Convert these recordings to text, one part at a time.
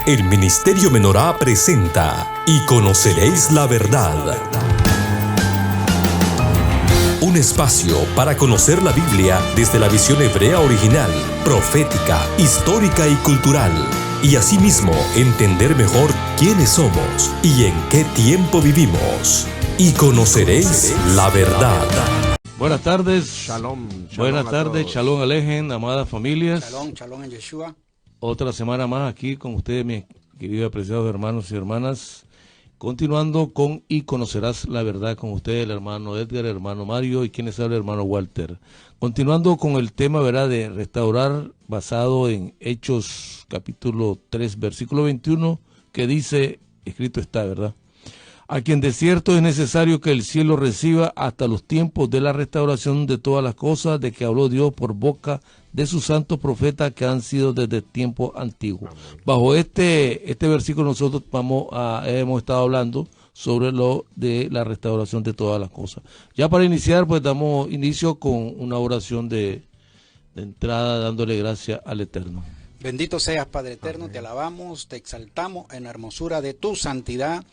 El Ministerio Menorá presenta Y Conoceréis la Verdad. Un espacio para conocer la Biblia desde la visión hebrea original, profética, histórica y cultural. Y asimismo entender mejor quiénes somos y en qué tiempo vivimos. Y conoceréis la verdad. Buenas tardes. Shalom. Buenas tardes, Shalom Alejen, amadas familias. Shalom en Yeshua. Otra semana más aquí con ustedes, mis queridos y apreciados hermanos y hermanas. Continuando con Y Conocerás la Verdad con ustedes, el hermano Edgar, el hermano Mario y quienes habla el hermano Walter. Continuando con el tema, ¿verdad?, de restaurar, basado en Hechos capítulo 3, versículo 21, que dice, escrito está, ¿verdad? A quien de cierto es necesario que el cielo reciba hasta los tiempos de la restauración de todas las cosas, de que habló Dios por boca de sus santos profetas que han sido desde tiempo antiguo. Amén. Bajo este versículo nosotros hemos estado hablando sobre lo de la restauración de todas las cosas. Ya para iniciar, pues damos inicio con una oración de entrada, dándole gracias al Eterno. Bendito seas, Padre Eterno. Amén. Te alabamos, te exaltamos en la hermosura de tu santidad.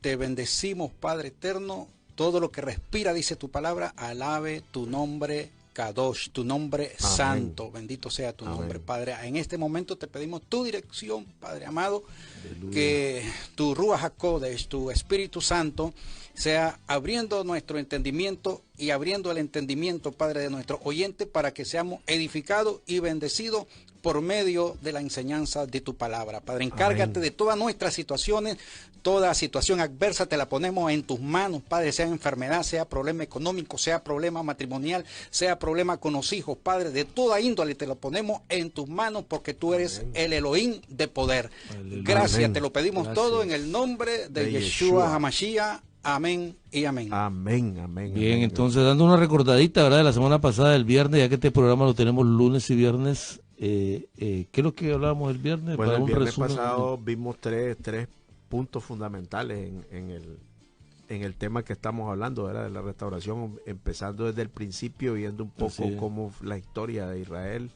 Te bendecimos, Padre Eterno. Todo lo que respira, dice tu palabra, alabe tu nombre Kadosh, tu nombre Amén. Santo. Bendito sea tu Amén. Nombre, Padre. En este momento te pedimos tu dirección, Padre amado. Aleluya. Que tu Ruach HaKodesh, tu Espíritu Santo, sea abriendo nuestro entendimiento y abriendo el entendimiento, Padre, de nuestro oyente, para que seamos edificados y bendecidos por medio de la enseñanza de tu palabra. Padre, encárgate Amén. De todas nuestras situaciones, toda situación adversa te la ponemos en tus manos, Padre, sea enfermedad, sea problema económico, sea problema matrimonial, sea problema con los hijos, Padre, de toda índole te lo ponemos en tus manos, porque tú eres Amén. El Elohim de poder. Aleluya. Gracias, Amén. Te lo pedimos Gracias. Todo en el nombre de Yeshua HaMashiach. Amén y amén. Amén, amén. Bien, amén, entonces dando una recordadita, ¿verdad?, de la semana pasada, el viernes, ya que este programa lo tenemos lunes y viernes. ¿Qué es lo que hablábamos el viernes? Bueno, para el viernes resumen pasado vimos tres puntos fundamentales en el tema que estamos hablando, ¿verdad?, de la restauración, empezando desde el principio, viendo un poco cómo la historia de Israel.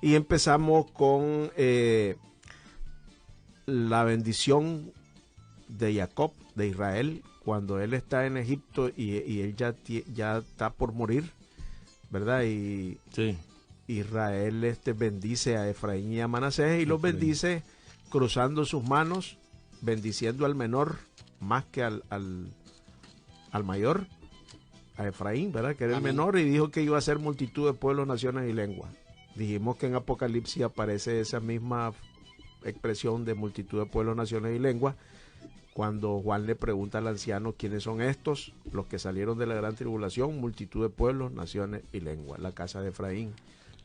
Y empezamos con la bendición de Jacob, de Israel, cuando él está en Egipto y él ya está por morir, ¿verdad? Y Israel bendice a Efraín y a Manasés y los bendice cruzando sus manos, bendiciendo al menor más que al mayor, a Efraín, ¿verdad?, que era el menor, y dijo que iba a ser multitud de pueblos, naciones y lenguas. Dijimos que en Apocalipsis aparece esa misma expresión de multitud de pueblos, naciones y lenguas, cuando Juan le pregunta al anciano quiénes son estos, los que salieron de la gran tribulación, multitud de pueblos, naciones y lenguas, la casa de Efraín,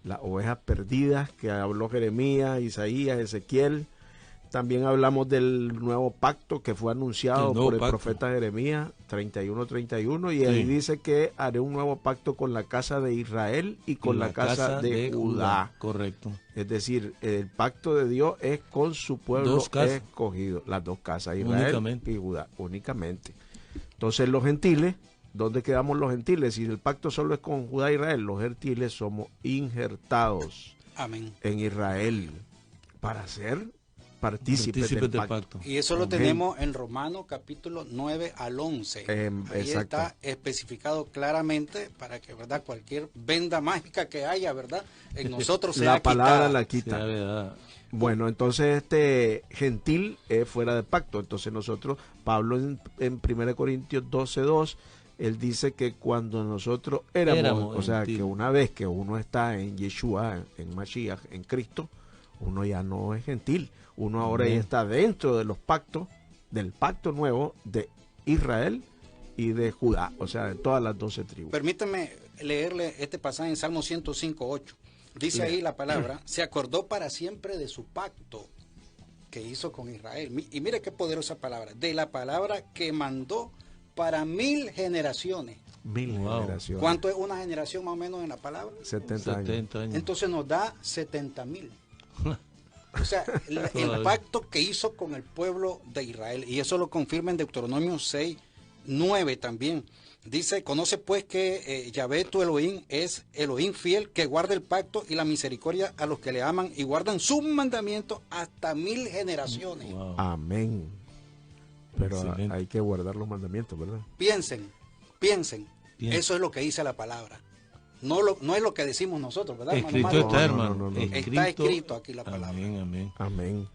las ovejas perdidas que habló Jeremías, Isaías, Ezequiel. También hablamos del nuevo pacto que fue anunciado por el profeta Jeremías 31:31, y ahí dice que haré un nuevo pacto con la casa de Israel y con la casa de Judá. Correcto. Es decir, el pacto de Dios es con su pueblo escogido, las dos casas, Israel y Judá, únicamente. Entonces los gentiles, ¿dónde quedamos los gentiles? Si el pacto solo es con Judá e Israel, los gentiles somos injertados Amén. En Israel para ser partícipes del pacto. Y eso lo tenemos en Romanos capítulo 9 al 11. Ahí está especificado claramente para que, ¿verdad?, cualquier venda mágica que haya, ¿verdad?, en nosotros sea la palabra quitada. La quita. Bueno, entonces gentil es fuera de pacto. Entonces nosotros, Pablo en 1 Corintios 12:2, él dice que cuando nosotros éramos, o sea, gentil, que una vez que uno está en Yeshua, en Mashiach, en Cristo, uno ya no es gentil. Uno ahora ya está dentro de los pactos, del pacto nuevo de Israel y de Judá, o sea, de todas las 12 tribus. Permíteme leerle este pasaje en Salmo 105:8. Dice ahí la palabra: se acordó para siempre de su pacto que hizo con Israel. Y mire qué poderosa palabra, de la palabra que mandó para 1000 generaciones. 1000 generaciones. ¿Cuánto es una generación más o menos en la palabra? 70 años. Entonces nos da 70,000. O sea, el pacto que hizo con el pueblo de Israel, y eso lo confirma en Deuteronomio 6, 9 también. Dice, conoce pues que Yahvé tu Elohim es Elohim fiel, que guarda el pacto y la misericordia a los que le aman y guardan sus mandamientos hasta 1000 generaciones. Wow. Amén. Pero excelente. Hay que guardar los mandamientos, ¿verdad? Piensen. Eso es lo que dice la palabra. No es lo que decimos nosotros, ¿verdad? Escrito está, hermano. Está escrito aquí la palabra. Amén.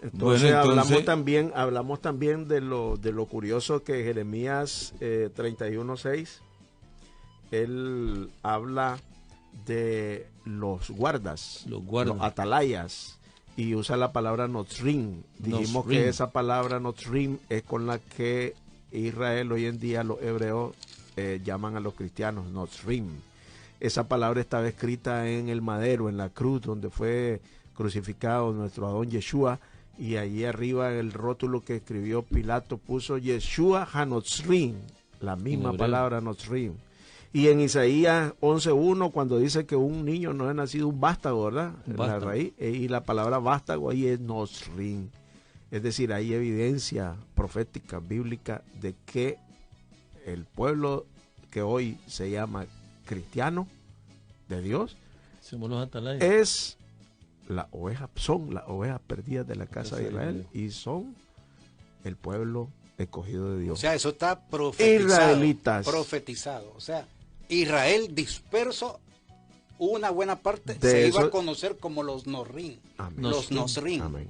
Entonces, hablamos también de lo curioso que Jeremías 31:6, él habla de los guardas, los atalayas, y usa la palabra notzrim. Dijimos que esa palabra notzrim es con la que Israel hoy en día, los hebreos, llaman a los cristianos notzrim. Esa palabra estaba escrita en el madero, en la cruz, donde fue crucificado nuestro Adón Yeshua. Y allí arriba el rótulo que escribió Pilato puso Yeshua HaNotzrim, la misma palabra Notzrim. Y en Isaías 11:1, cuando dice que un niño no ha nacido un vástago, ¿verdad? La raíz, y la palabra vástago ahí es Notzrim. Es decir, hay evidencia profética, bíblica, de que el pueblo que hoy se llama cristiano de Dios es... son las ovejas perdidas de la casa de Israel y son el pueblo escogido de Dios. O sea, eso está profetizado. Israelitas. Profetizado. O sea, Israel disperso, una buena parte se iba a conocer como los Norim. Los Nosrim. Amén.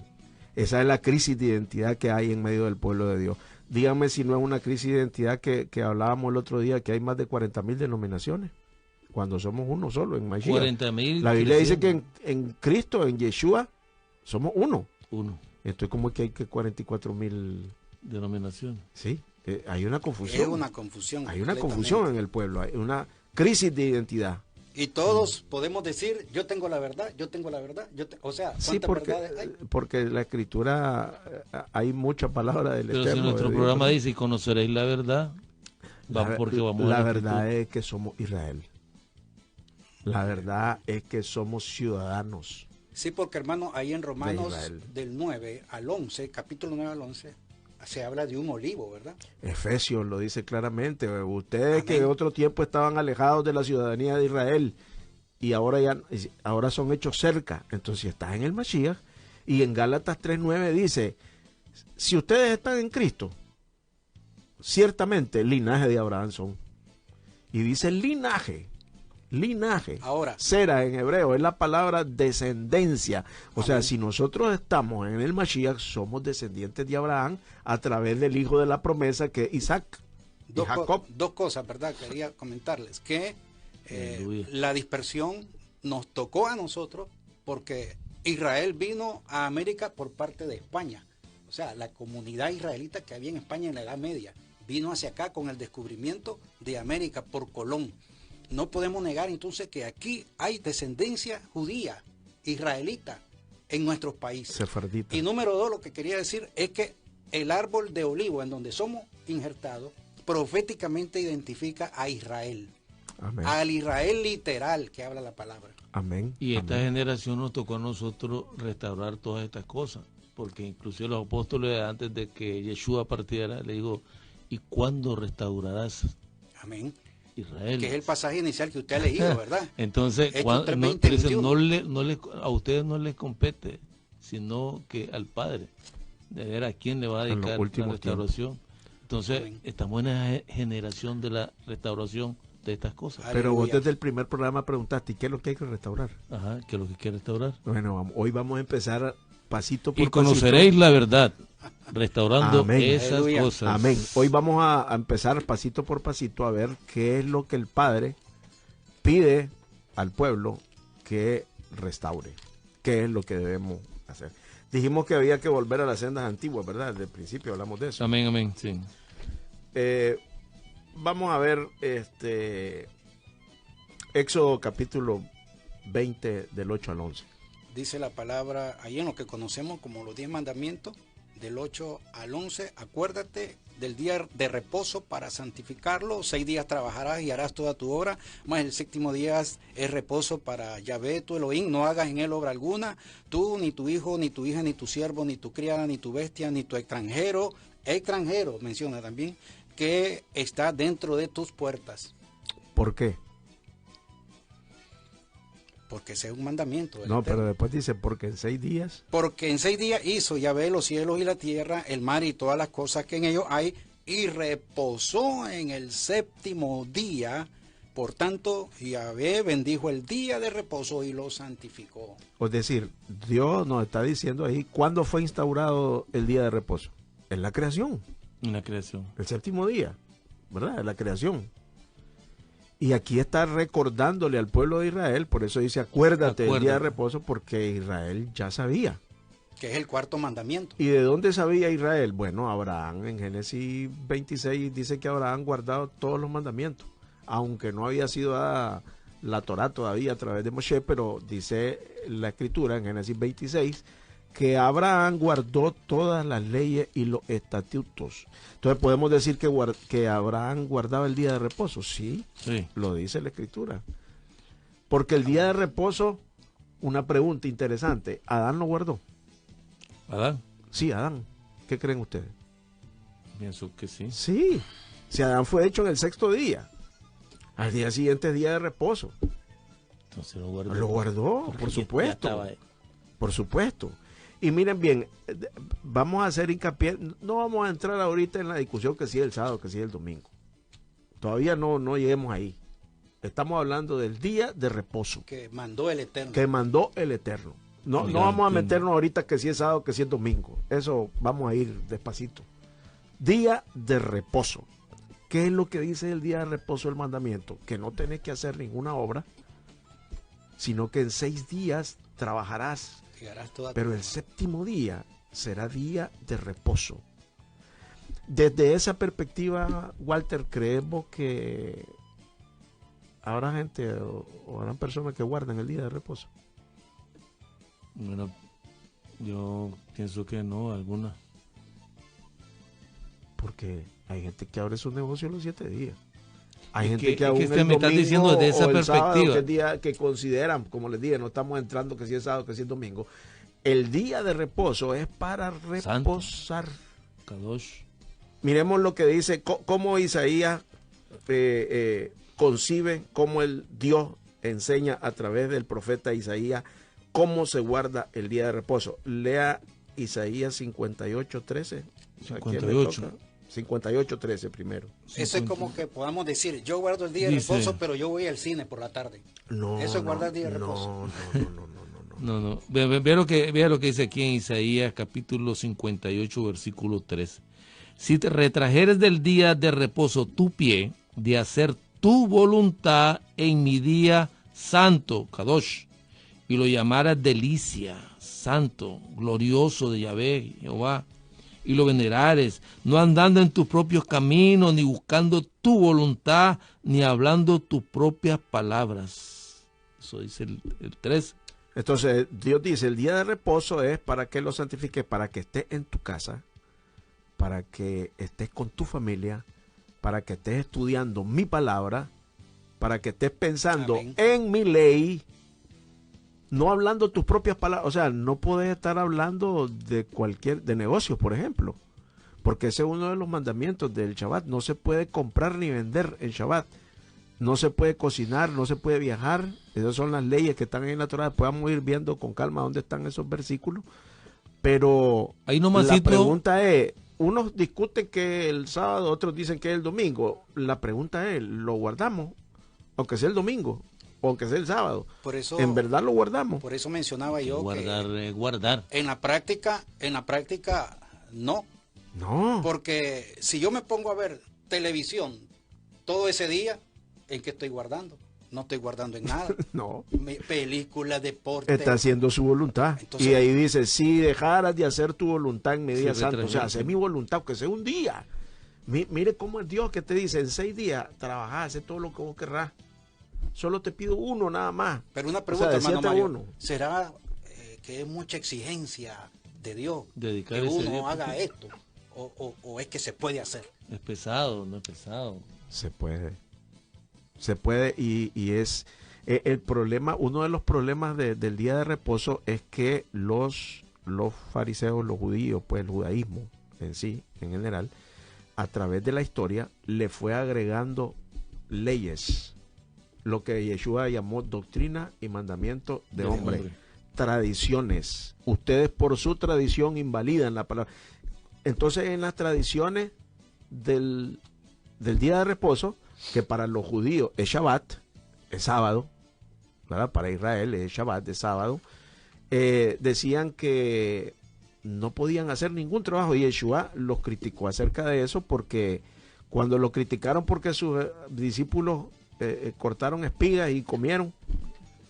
Esa es la crisis de identidad que hay en medio del pueblo de Dios. Díganme si no es una crisis de identidad que hablábamos el otro día, que hay más de 40,000 denominaciones. Cuando somos uno solo en Mashiach. 40,000. La Biblia dice que en Cristo, en Yeshua, somos uno. Entonces, ¿cómo es que hay que 44,000 denominaciones? Sí, hay una confusión. Es una confusión. Hay una confusión en el pueblo, hay una crisis de identidad. Y todos podemos decir, yo tengo la verdad, yo tengo la verdad. O sea, ¿cuántas verdades hay? Porque la Escritura, hay mucha palabra del Eterno. Pero si nuestro programa dice, conoceréis la verdad, la verdad es que somos Israel. La verdad es que somos ciudadanos. Sí, porque hermano, ahí en Romanos del 9 al 11, capítulo 9 al 11, se habla de un olivo, ¿verdad? Efesios lo dice claramente. Ustedes que en otro tiempo estaban alejados de la ciudadanía de Israel y ahora son hechos cerca. Entonces, si estás en el Mashiach, y en Gálatas 3:9 dice, si ustedes están en Cristo, ciertamente el linaje de Abraham son. Y dice linaje. Ahora, Sera en hebreo es la palabra descendencia. O sea, si nosotros estamos en el Mashiach, somos descendientes de Abraham a través del hijo de la promesa, que es Isaac y Jacob. Dos cosas, ¿verdad? Quería comentarles que la dispersión nos tocó a nosotros porque Israel vino a América por parte de España. O sea, la comunidad israelita que había en España en la Edad Media vino hacia acá con el descubrimiento de América por Colón. No podemos negar entonces que aquí hay descendencia judía, israelita, en nuestros países. Sefardita. Y número 2, lo que quería decir es que el árbol de olivo en donde somos injertados proféticamente identifica a Israel. Amén. Al Israel literal que habla la palabra. Amén. Y esta generación nos tocó a nosotros restaurar todas estas cosas, porque inclusive los apóstoles, antes de que Yeshua partiera, le dijo, ¿y cuándo restaurarás? Amén. Israel. Que es el pasaje inicial que usted ha leído, ¿verdad? Entonces, a ustedes no les compete, sino que al Padre, de ver a quién le va a dedicar la restauración. Entonces, amén, estamos en la generación de la restauración de estas cosas. Pero vos desde el primer programa preguntaste, ¿qué es lo que hay que restaurar? Ajá, ¿qué es lo que hay que restaurar? Bueno, hoy vamos a empezar pasito por pasito. Y conoceréis la verdad, restaurando amén, esas cosas. Amén. Hoy vamos a empezar pasito por pasito a ver qué es lo que el Padre pide al pueblo que restaure. ¿Qué es lo que debemos hacer? Dijimos que había que volver a las sendas antiguas, ¿verdad? Desde el principio hablamos de eso. Amén, amén, sí. Vamos a ver Éxodo capítulo 20 del 8 al 11. Dice la palabra, ahí en lo que conocemos como los 10 mandamientos, del 8 al 11, acuérdate del día de reposo para santificarlo, 6 días trabajarás y harás toda tu obra, más el séptimo día es reposo para Yahvé tu Elohim, no hagas en él obra alguna, tú, ni tu hijo, ni tu hija, ni tu siervo, ni tu criada, ni tu bestia, ni tu extranjero menciona también, que está dentro de tus puertas. ¿Por qué? Porque ese es un mandamiento. No, pero después dice, porque en 6 días. Porque en 6 días hizo Yahvé los cielos y la tierra, el mar y todas las cosas que en ellos hay, y reposó en el 7º día. Por tanto, Yahvé bendijo el día de reposo y lo santificó. Es decir, Dios nos está diciendo ahí, ¿cuándo fue instaurado el día de reposo? En la creación. En la creación. El 7º día, ¿verdad? En la creación. Y aquí está recordándole al pueblo de Israel, por eso dice, acuérdate del día de reposo, porque Israel ya sabía. Que es el 4º mandamiento. ¿Y de dónde sabía Israel? Bueno, Abraham en Génesis 26 dice que Abraham guardado todos los mandamientos, aunque no había sido dada la Torá todavía a través de Moshe, pero dice la escritura en Génesis 26 que Abraham guardó todas las leyes y los estatutos. Entonces podemos decir que Abraham guardaba el día de reposo. Sí, lo dice la escritura. Porque el día de reposo, una pregunta interesante, ¿Adán lo guardó? ¿Adán? Sí, Adán. ¿Qué creen ustedes? Pienso que sí. Sí, si Adán fue hecho en el 6º día, al día siguiente es día de reposo. Entonces lo guardó. Lo guardó, por supuesto. Por supuesto. Y miren bien, vamos a hacer hincapié, no vamos a entrar ahorita en la discusión que si es el sábado, que si es el domingo. Todavía no lleguemos ahí. Estamos hablando del día de reposo. Que mandó el Eterno. Que mandó el Eterno. No vamos a meternos ahorita que si es sábado, que si es domingo. Eso vamos a ir despacito. Día de reposo. ¿Qué es lo que dice el día de reposo, el mandamiento? Que no tenés que hacer ninguna obra, sino que en 6 días trabajarás. Pero el 7º día será día de reposo. Desde esa perspectiva, Walter, creemos que habrá gente o habrán personas que guardan el día de reposo. Bueno, yo pienso que no, alguna. Porque hay gente que abre su negocio los 7 días. Hay gente que que aún me está diciendo desde esa perspectiva. Sábado, que el día que consideran, como les dije, no estamos entrando que si es sábado, que si es domingo. El día de reposo es para reposar. Kadosh. Miremos lo que dice, cómo Isaías concibe, cómo el Dios enseña a través del profeta Isaías cómo se guarda el día de reposo. Lea Isaías 58:13. 58. 58:13 primero. Eso es como que podamos decir, yo guardo el día de reposo, pero yo voy al cine por la tarde. No, eso es guardar el día de reposo. No. Vea lo que dice aquí en Isaías capítulo 58 versículo 13. Si te retrajeres del día de reposo tu pie, de hacer tu voluntad en mi día santo, Kadosh, y lo llamaras delicia, santo, glorioso de Yahvé, Jehová, y lo venerares, no andando en tus propios caminos, ni buscando tu voluntad, ni hablando tus propias palabras. Eso dice el 13. Entonces, Dios dice, el día de reposo es para que lo santifiques, para que estés en tu casa, para que estés con tu familia, para que estés estudiando mi palabra, para que estés pensando en mi ley, no hablando tus propias palabras. O sea, no puedes estar hablando de negocios, por ejemplo, porque ese es uno de los mandamientos del Shabbat. No se puede comprar ni vender en Shabbat, no se puede cocinar, no se puede viajar. Esas son las leyes que están ahí en la Torá. Podemos ir viendo con calma dónde están esos versículos, pero ahí la pregunta es, unos discuten que el sábado, otros dicen que es el domingo. La pregunta es, ¿lo guardamos? Aunque sea el domingo, o aunque sea el sábado. Por eso, ¿en verdad lo guardamos? Por eso mencionaba yo guardar. En la práctica, no. No. Porque si yo me pongo a ver televisión todo ese día, ¿en qué estoy guardando? No estoy guardando en nada. No. Película, deporte. Está haciendo su voluntad. Entonces, y ahí dice, si dejaras de hacer tu voluntad en mi día santo, o sea, hacer mi voluntad, aunque sea un día. Mire cómo es Dios que te dice, en 6 días, trabajar, hacer todo lo que vos querrás. Solo te pido uno nada más. Pero una pregunta, hermano Mario, ¿será que es mucha exigencia de Dios dedicar que uno haga esto? ¿O es que se puede hacer? Es pesado, no es pesado. Se puede y es el problema, uno de los problemas del día de reposo es que los fariseos, los judíos, pues el judaísmo en sí, en general, a través de la historia, le fue agregando leyes, lo que Yeshua llamó doctrina y mandamiento de hombre. Tradiciones. Ustedes por su tradición invalidan la palabra. Entonces, en las tradiciones del día de reposo, que para los judíos es Shabbat, es sábado, ¿verdad? Para Israel es Shabbat, es sábado, decían que no podían hacer ningún trabajo, y Yeshua los criticó acerca de eso, porque cuando lo criticaron porque sus discípulos cortaron espigas y comieron,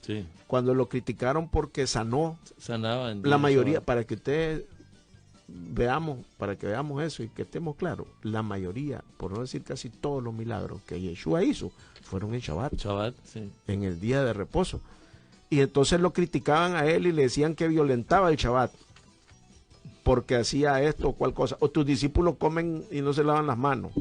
sí. Cuando lo criticaron porque sanaba la mayoría, para que ustedes veamos eso y que estemos claros, la mayoría, por no decir casi todos los milagros que Yeshua hizo, fueron en Shabbat, sí. En el día de reposo. Y entonces lo criticaban a él y le decían que violentaba el Shabbat, porque hacía esto o cual cosa. O tus discípulos comen y no se lavan las manos.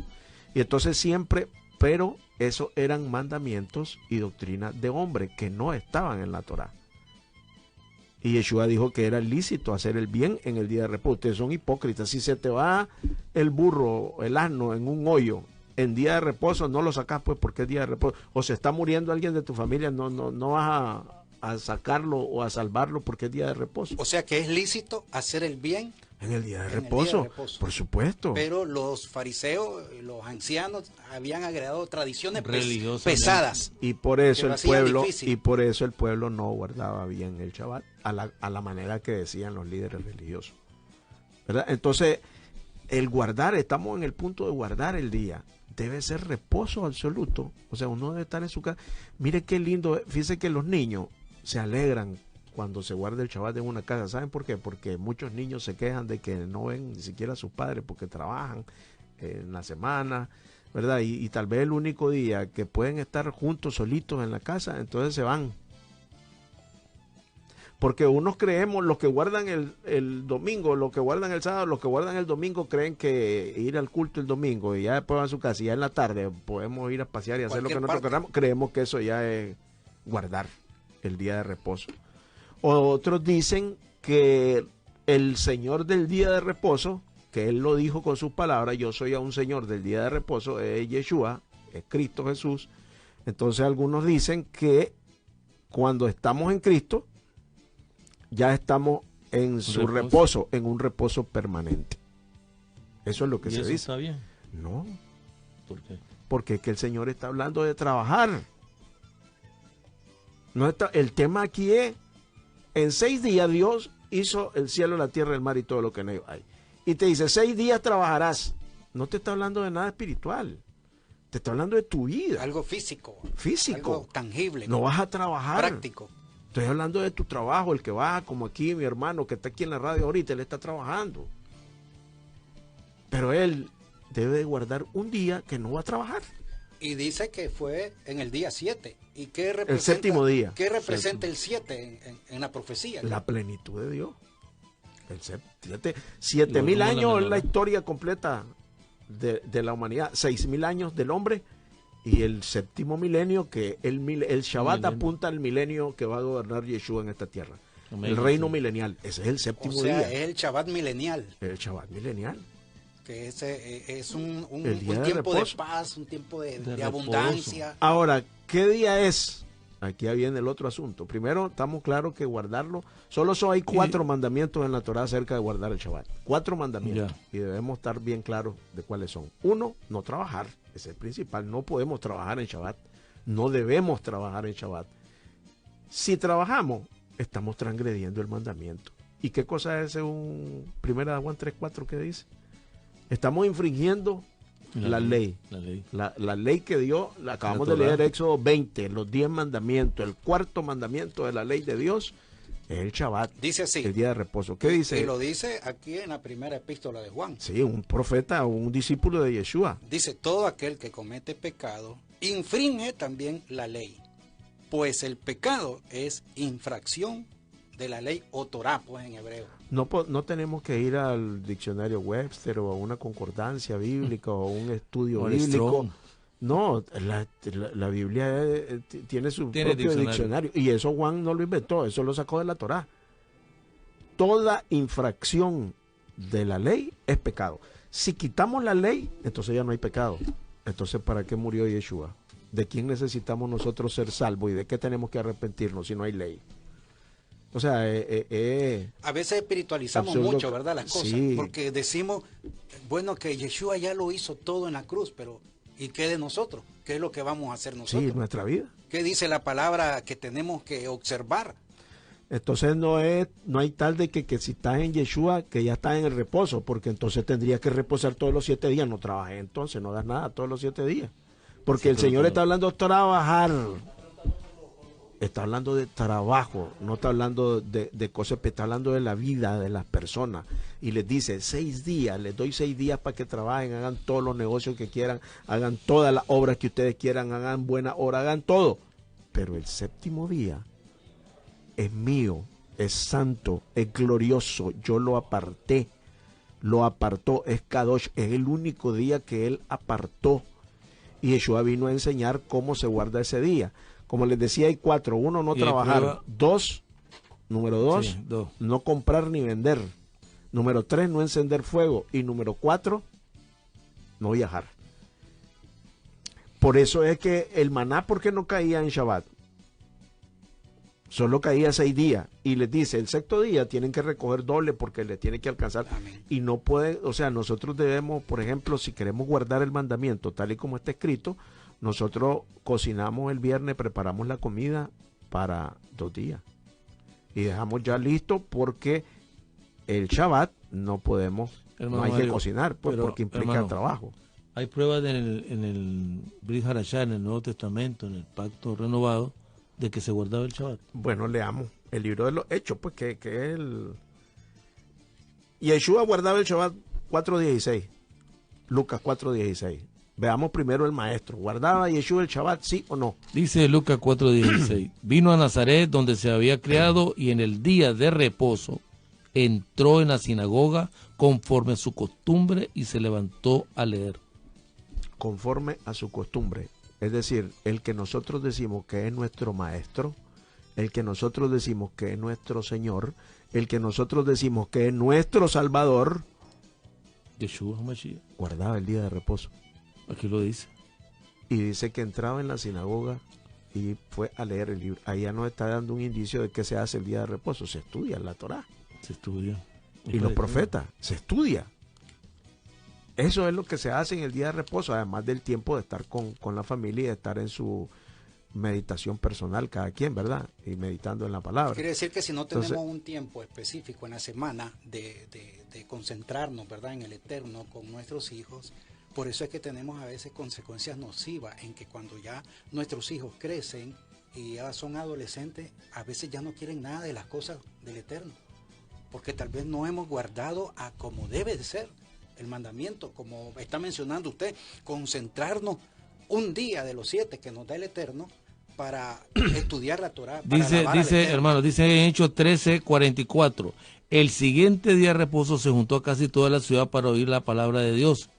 Y entonces siempre, pero esos eran mandamientos y doctrinas de hombre que no estaban en la Torá. Y Yeshua dijo que era lícito hacer el bien en el día de reposo. Ustedes son hipócritas. Si se te va el burro, el asno en un hoyo en día de reposo, no lo sacas pues porque es día de reposo. O se está muriendo alguien de tu familia, no vas a sacarlo o a salvarlo porque es día de reposo. O sea que es lícito hacer el bien en el día de reposo, por supuesto. Pero los fariseos, los ancianos, habían agregado tradiciones pesadas. Y por eso el pueblo no guardaba bien el Shabbat a la manera que decían los líderes religiosos, ¿verdad? Entonces, el guardar, estamos en el punto de guardar el día. Debe ser reposo absoluto. O sea, uno debe estar en su casa. Mire qué lindo. Fíjese que los niños se alegran cuando se guarda el Shabbat en una casa. ¿Saben por qué? Porque muchos niños se quejan de que no ven ni siquiera a sus padres porque trabajan en la semana, ¿verdad? Y tal vez el único día que pueden estar juntos solitos en la casa, entonces se van. Porque unos creemos, los que guardan el domingo, los que guardan el sábado, los que guardan el domingo creen que ir al culto el domingo y ya después van a su casa y ya en la tarde podemos ir a pasear y hacer lo que nosotros queramos. Creemos que eso ya es guardar el día de reposo. Otros dicen que el Señor del día de reposo, que Él lo dijo con sus palabras, yo soy a un Señor del día de reposo, es Yeshua, es Cristo Jesús. Entonces algunos dicen que cuando estamos en Cristo, ya estamos en su reposo, en un reposo permanente. Eso es lo que se dice. ¿Está bien? No. ¿Por qué? Porque es que el Señor está hablando de trabajar. No está, el tema aquí es, en 6 días Dios hizo el cielo, la tierra, el mar y todo lo que en ellos hay. Y te dice, 6 días trabajarás. No te está hablando de nada espiritual. Te está hablando de tu vida. Algo físico. Físico. Algo tangible. No vas a trabajar. Práctico. Estoy hablando de tu trabajo, el que va, como aquí mi hermano que está aquí en la radio ahorita, él está trabajando. Pero él debe guardar un día que no va a trabajar. Y dice que fue en el día 7. ¿Y qué representa, el séptimo día. ¿Qué representa el 7 en la profecía? La plenitud de Dios. El 7.000 años es la historia completa de la humanidad. 6.000 años del hombre. Y el séptimo milenio, que el Shabbat apunta al milenio que va a gobernar Yeshua en esta tierra. El reino milenial. Ese es el séptimo día. Es el Shabbat milenial. El Shabbat milenial. Que es un tiempo de paz, un tiempo de abundancia. Ahora, ¿qué día es? Aquí viene el otro asunto. Primero, estamos claros que guardarlo. Solo hay 4 mandamientos en la Torá acerca de guardar el Shabbat. 4 mandamientos. Y debemos estar bien claros de cuáles son. 1, no trabajar. Ese es el principal. No podemos trabajar en Shabbat. No debemos trabajar en Shabbat. Si trabajamos, estamos transgrediendo el mandamiento. ¿Y qué cosa es según 1 Juan 3:4 que dice? Estamos infringiendo la ley. La ley que Dios, la acabamos de leer, Éxodo 20, los 10 mandamientos. El 4º mandamiento de la ley de Dios es el Shabbat. Dice así. El día de reposo. ¿Qué dice? Y lo dice aquí en la primera epístola de Juan. Sí, un profeta o un discípulo de Yeshua. Dice, todo aquel que comete pecado infringe también la ley. Pues el pecado es infracción de la ley o Torá, pues en hebreo. No tenemos que ir al diccionario Webster o a una concordancia bíblica o a un estudio bíblico. No, la Biblia tiene su propio diccionario. Y eso Juan no lo inventó, eso lo sacó de la Torá. Toda infracción de la ley es pecado. Si quitamos la ley, entonces ya no hay pecado. Entonces, ¿para qué murió Yeshua? ¿De quién necesitamos nosotros ser salvos y de qué tenemos que arrepentirnos si no hay ley? O sea, a veces espiritualizamos absurdo, mucho, ¿verdad? Las cosas, sí. Porque decimos, bueno, que Yeshua ya lo hizo todo en la cruz, pero ¿y qué de nosotros? ¿Qué es lo que vamos a hacer nosotros? Sí, nuestra vida. ¿Qué dice la palabra que tenemos que observar? Entonces no hay tal de que si estás en Yeshua, que ya estás en el reposo, porque entonces tendrías que reposar todos los 7 días. No trabajes entonces, no hagas nada todos los 7 días. Porque sí, el Señor está hablando de trabajar. Está hablando de trabajo, no está hablando de cosas, está hablando de la vida de las personas. Y les dice, 6 días, les doy 6 días para que trabajen, hagan todos los negocios que quieran, hagan todas las obras que ustedes quieran, hagan buena hora, hagan todo. Pero el 7º día es mío, es santo, es glorioso, yo lo aparté, lo apartó, es Kadosh, es el único día que él apartó. Y Yeshua vino a enseñar cómo se guarda ese día. Como les decía, hay 4. 1, no trabajar. 2, número 2, sí, no comprar ni vender. Número 3, no encender fuego. Y número 4, no viajar. Por eso es que el maná, ¿por qué no caía en Shabbat? Solo caía 6 días. Y les dice, el 6º día tienen que recoger doble porque les tiene que alcanzar. Amén. Y no pueden, o sea, nosotros debemos, por ejemplo, si queremos guardar el mandamiento tal y como está escrito, nosotros cocinamos el viernes, preparamos la comida para 2 días. Y dejamos ya listo porque el Shabbat no podemos, hermano, no hay Mario, que cocinar, pues, pero, porque implica hermano, trabajo. Hay pruebas en el Brit Hadashah, en el Nuevo Testamento, en el Pacto Renovado, de que se guardaba el Shabbat. Bueno, leamos el libro de los Hechos, pues que es el... Yeshua guardaba el Shabbat 4:16, Lucas 4:16. Veamos primero el maestro. ¿Guardaba Yeshua el Shabbat, sí o no? Dice Lucas 4:16. Vino a Nazaret, donde se había criado, y en el día de reposo entró en la sinagoga conforme a su costumbre y se levantó a leer. Conforme a su costumbre. Es decir, el que nosotros decimos que es nuestro maestro, el que nosotros decimos que es nuestro Señor, el que nosotros decimos que es nuestro Salvador, Yeshua Mashiach, guardaba el día de reposo. Aquí lo dice. Y dice que entraba en la sinagoga y fue a leer el libro. Ahí ya nos está dando un indicio de que se hace el día de reposo. Se estudia la Torá. Se estudia. Y los profetas, se estudia. Eso es lo que se hace en el día de reposo, además del tiempo de estar con la familia y de estar en su meditación personal, cada quien, ¿verdad? Y meditando en la palabra. Quiere decir que si no tenemos un tiempo específico en la semana de concentrarnos, ¿verdad?, en el Eterno con nuestros hijos, por eso es que tenemos a veces consecuencias nocivas en que cuando ya nuestros hijos crecen y ya son adolescentes, a veces ya no quieren nada de las cosas del Eterno, porque tal vez no hemos guardado a como debe de ser el mandamiento, como está mencionando usted, concentrarnos un día de los 7 que nos da el Eterno para estudiar la Torá. Dice hermano, dice en Hechos 13:44, el siguiente día de reposo se juntó a casi toda la ciudad para oír la palabra de Dios.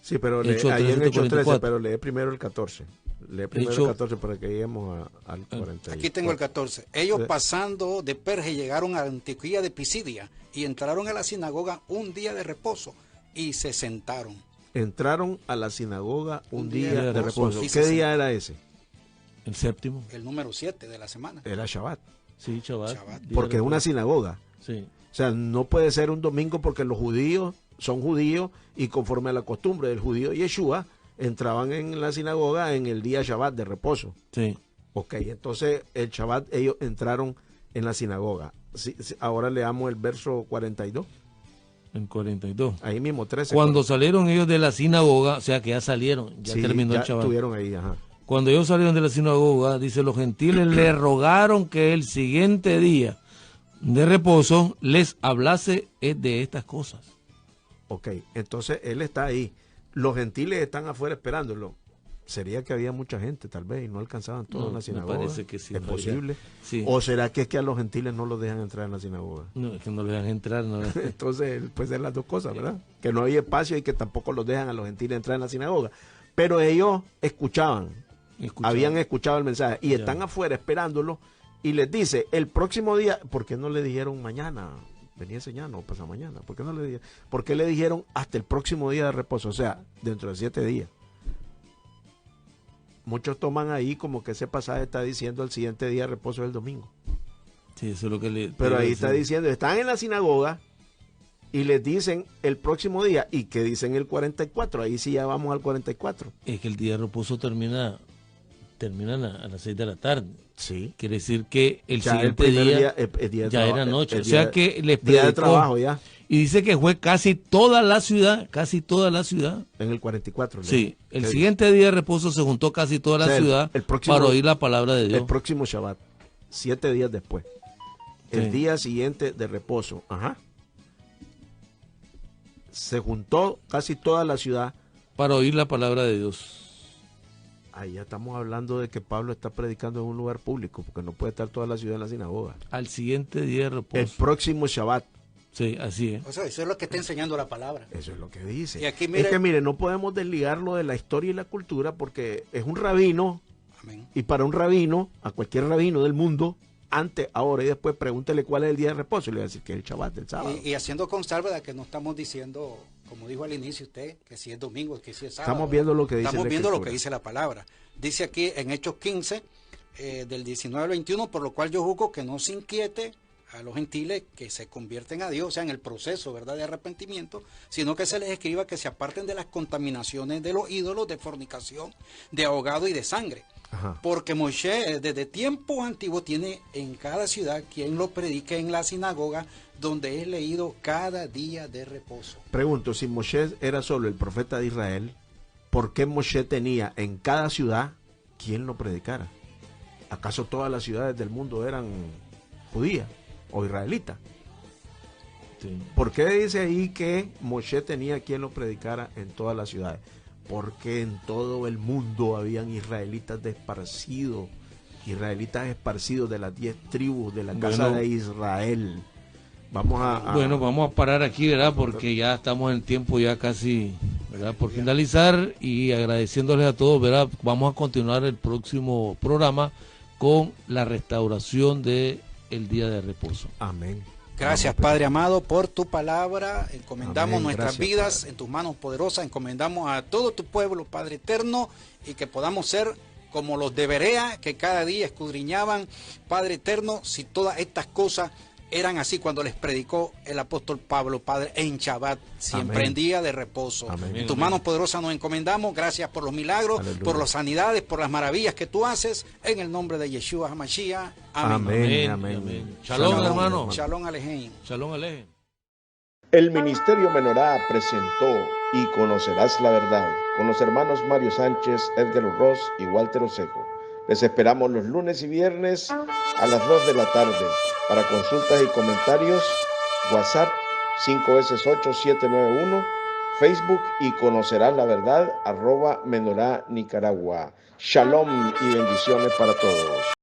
Sí, pero ahí en Hechos 13, pero lee primero el 14. Lee primero el 14 para que lleguemos al 40. Aquí tengo el 14. Ellos pasando de Perge llegaron a Antioquía de Pisidia y entraron a la sinagoga un día de reposo y se sentaron. Entraron a la sinagoga un día de reposo. ¿Qué día era ese? El 7º. El número 7 de la semana. Era Shabbat. Sí, Shabbat. Porque es una sinagoga. Sí. O sea, no puede ser un domingo porque los judíos son judíos y conforme a la costumbre del judío Yeshua, entraban en la sinagoga en el día Shabbat de reposo. Sí. Ok, entonces el Shabbat ellos entraron en la sinagoga. Sí, ahora leamos el verso 42. En 42. Ahí mismo, 13. Cuando salieron ellos de la sinagoga, o sea que ya salieron, ya terminó el Shabbat. Estuvieron ahí, ajá. Cuando ellos salieron de la sinagoga, dice, los gentiles le rogaron que el siguiente día de reposo les hablase de estas cosas. Ok, entonces él está ahí. Los gentiles están afuera esperándolo. Sería que había mucha gente, tal vez, y no alcanzaban todos en la sinagoga. Me parece que sí. ¿Es posible? Sí. ¿O será que es que a los gentiles no los dejan entrar en la sinagoga? No, es que no los dejan entrar. No. Entonces, puede ser las dos cosas, ¿verdad? Que no hay espacio y que tampoco los dejan a los gentiles entrar en la sinagoga. Pero ellos escuchaban. Habían escuchado el mensaje y están afuera esperándolo y les dice, el próximo día, ¿por qué no le dijeron mañana? venía enseñando, pasa mañana. ¿Por qué le dijeron hasta el próximo día de reposo? O sea, dentro de 7 días. Muchos toman ahí como que ese pasaje está diciendo el siguiente día de reposo es el domingo. Sí, eso es lo que pero ahí está diciendo, están en la sinagoga y les dicen el próximo día, y que dicen el 44, ahí sí ya vamos al 44. Es que el día de reposo termina a las 6 de la tarde. Sí. Quiere decir que el ya siguiente el día ya era noche. O sea que les predicó, día de trabajo ya. Y dice que fue casi toda la ciudad. En el 44. Sí, el siguiente día de reposo se juntó casi toda la ciudad para oír la palabra de Dios. El próximo Shabbat, 7 días después. El día siguiente de reposo. Ajá. Se juntó casi toda la ciudad para oír la palabra de Dios. Ahí ya estamos hablando de que Pablo está predicando en un lugar público, porque no puede estar toda la ciudad en la sinagoga. Al siguiente día de reposo. El próximo Shabbat. Sí, así es. O sea, eso es lo que está enseñando la palabra. Eso es lo que dice. Y aquí, es que mire, no podemos desligarlo de la historia y la cultura, porque es un rabino. Amén. Y para un rabino, a cualquier rabino del mundo, antes, ahora y después, pregúntele cuál es el día de reposo, y le va a decir que es el Shabbat del sábado. Y haciendo constar, ¿verdad?, que no estamos diciendo, como dijo al inicio usted, que si es domingo, que si es sábado. Estamos viendo lo que dice Estamos viendo lo que dice la palabra. Dice aquí en Hechos 15, del 19 al 21, por lo cual yo juzgo que no se inquiete a los gentiles que se convierten a Dios, o sea, en el proceso, ¿verdad?, de arrepentimiento, sino que se les escriba que se aparten de las contaminaciones de los ídolos, de fornicación, de ahogado y de sangre. Ajá. Porque Moisés desde tiempos antiguos tiene en cada ciudad quien lo predique en la sinagoga, donde es leído cada día de reposo. Pregunto, si Moisés era solo el profeta de Israel, ¿por qué Moisés tenía en cada ciudad quien lo predicara? ¿Acaso todas las ciudades del mundo eran judías o israelitas? Sí. ¿Por qué dice ahí que Moisés tenía quien lo predicara en todas las ciudades? Porque en todo el mundo habían israelitas esparcidos de las 10 tribus de la casa de Israel. Vamos a parar aquí, ¿verdad? Porque ya estamos en tiempo ya casi, ¿verdad?, por finalizar, y agradeciéndoles a todos, ¿verdad? Vamos a continuar el próximo programa con la restauración de el día de reposo. Amén. Gracias, Padre amado, por tu palabra. Encomendamos nuestras vidas, Padre, en tus manos poderosas. Encomendamos a todo tu pueblo, Padre eterno, y que podamos ser como los de Berea, que cada día escudriñaban, Padre eterno, si todas estas cosas eran así cuando les predicó el apóstol Pablo, Padre, en Shabbat, siempre en día de reposo. Amén. En tus manos poderosas nos encomendamos. Gracias por los milagros, aleluya, por las sanidades, por las maravillas que tú haces, en el nombre de Yeshua HaMashiach. Amén. Amén. Amén. Shalom, hermano. Shalom Alejem. Shalom Alejem. El Ministerio Menorá presentó Y Conocerás la Verdad, con los hermanos Mario Sánchez, Edgar Ross y Walter Osejo. Les esperamos los lunes y viernes a las 2 de la tarde. Para consultas y comentarios, WhatsApp 5S8791, Facebook Y Conocerás la Verdad, @Menorá Nicaragua. Shalom y bendiciones para todos.